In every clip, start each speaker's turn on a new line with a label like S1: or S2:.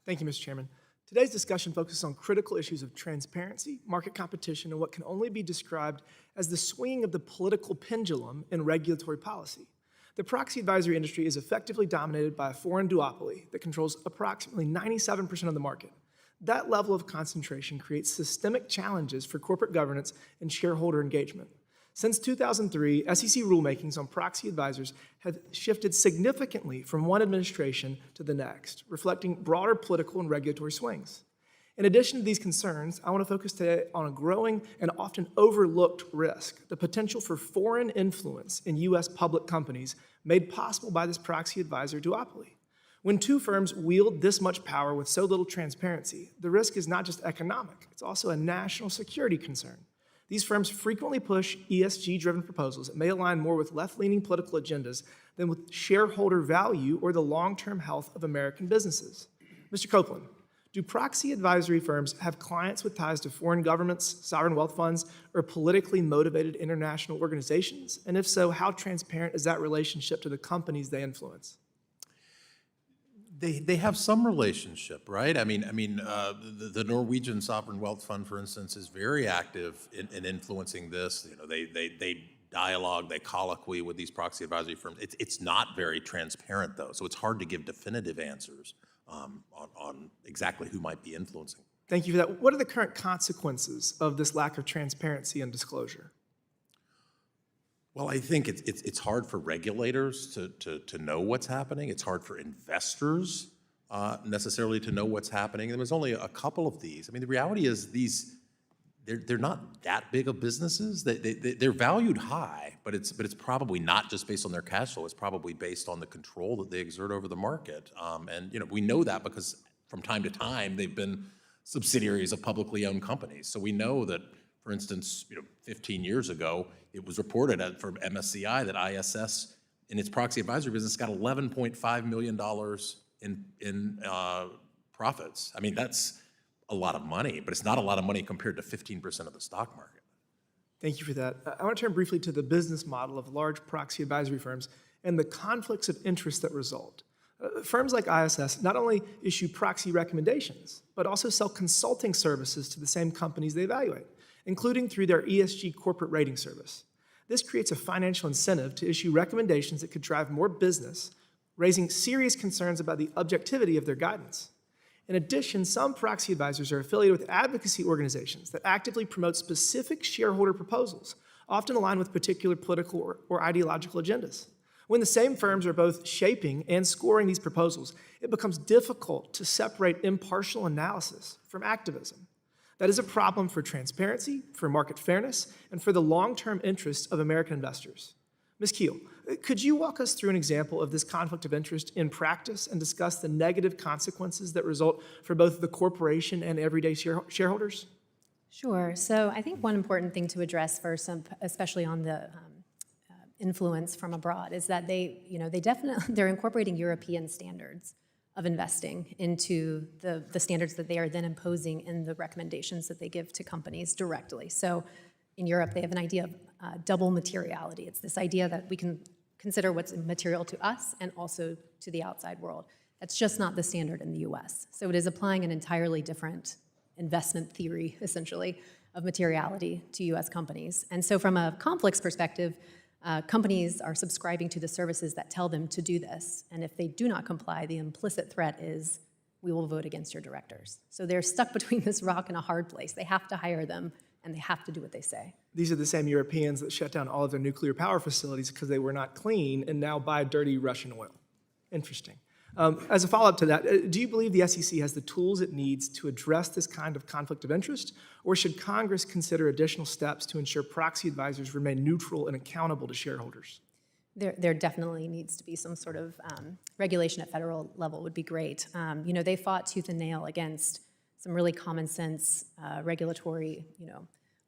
S1: Thank you, Mr. Chairman. Today's discussion focuses on critical issues of transparency, market competition, and what can only be described as the swinging of the political pendulum in regulatory policy. The proxy advisory industry is effectively dominated by a foreign duopoly that controls approximately 97% of the market. That level of concentration creates systemic challenges for corporate governance and shareholder engagement. Since 2003, SEC rulemakings on proxy advisors have shifted significantly from one administration to the next, reflecting broader political and regulatory swings. In addition to these concerns, I want to focus today on a growing and often overlooked risk, the potential for foreign influence in U.S. public companies made possible by this proxy advisor duopoly. When two firms wield this much power with so little transparency, the risk is not just economic, it's also a national security concern. These firms frequently push ESG-driven proposals that may align more with left-leaning political agendas than with shareholder value or the long-term health of American businesses. Mr. Copeland, do proxy advisory firms have clients with ties to foreign governments, sovereign wealth funds, or politically motivated international organizations? And if so, how transparent is that relationship to the companies they influence?
S2: They have some relationship, right? I mean, the Norwegian Sovereign Wealth Fund, for instance, is very active in influencing this. You know, they dialogue, they colloquy with these proxy advisory firms. It's not very transparent, though, so it's hard to give definitive answers on exactly who might be influencing.
S1: Thank you for that. What are the current consequences of this lack of transparency and disclosure?
S2: Well, I think it's hard for regulators to know what's happening. It's hard for investors necessarily to know what's happening. And there's only a couple of these. I mean, the reality is they're not that big of businesses. They're valued high, but it's probably not just based on their cash flow. It's probably based on the control that they exert over the market. And you know, we know that because from time to time they've been subsidiaries of publicly owned companies. So we know that, for instance, 15 years ago, it was reported from MSCI that ISS, in its proxy advisory business, got $11.5 million in profits. I mean, that's a lot of money, but it's not a lot of money compared to 15% of the stock market.
S1: Thank you for that. I want to turn briefly to the business model of large proxy advisory firms and the conflicts of interest that result. Firms like ISS not only issue proxy recommendations, but also sell consulting services to the same companies they evaluate, including through their ESG corporate rating service. This creates a financial incentive to issue recommendations that could drive more business, raising serious concerns about the objectivity of their guidance. In addition, some proxy advisors are affiliated with advocacy organizations that actively promote specific shareholder proposals, often aligned with particular political or ideological agendas. When the same firms are both shaping and scoring these proposals, it becomes difficult to separate impartial analysis from activism. That is a problem for transparency, for market fairness, and for the long-term interests of American investors. Ms. Keel, could you walk us through an example of this conflict of interest in practice and discuss the negative consequences that result for both the corporation and everyday shareholders?
S3: Sure. So I think one important thing to address first, especially on the influence from abroad, is that they're incorporating European standards of investing into the standards that they are then imposing in the recommendations that they give to companies directly. So in Europe, they have an idea of double materiality. It's this idea that we can consider what's material to us and also to the outside world. That's just not the standard in the US. So it is applying an entirely different investment theory, essentially, of materiality to US companies. And so from a conflicts perspective, companies are subscribing to the services that tell them to do this. And if they do not comply, the implicit threat is, we will vote against your directors. So they're stuck between this rock and a hard place. They have to hire them, and they have to do what they say.
S1: These are the same Europeans that shut down all of their nuclear power facilities because they were not clean and now buy dirty Russian oil. Interesting. As a follow-up to that, do you believe the SEC has the tools it needs to address this kind of conflict of interest, or should Congress consider additional steps to ensure proxy advisors remain neutral and accountable to shareholders?
S3: There definitely needs to be some sort of regulation at federal level would be great. They fought tooth and nail against some really common sense regulatory,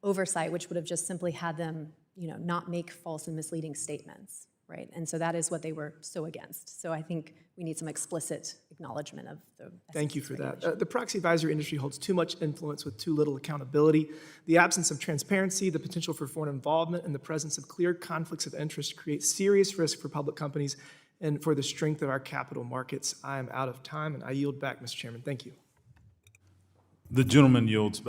S3: oversight, which would have just simply had them, not make false and misleading statements. Right, and so that is what they were so against. So I think we need some explicit acknowledgement of the
S1: Thank you for that. The proxy advisory industry holds too much influence with too little accountability. The absence of transparency, the potential for foreign involvement, and the presence of clear conflicts of interest create serious risk for public companies and for the strength of our capital markets. I am out of time, and I yield back, Mr. Chairman. Thank you.
S4: The gentleman yields back.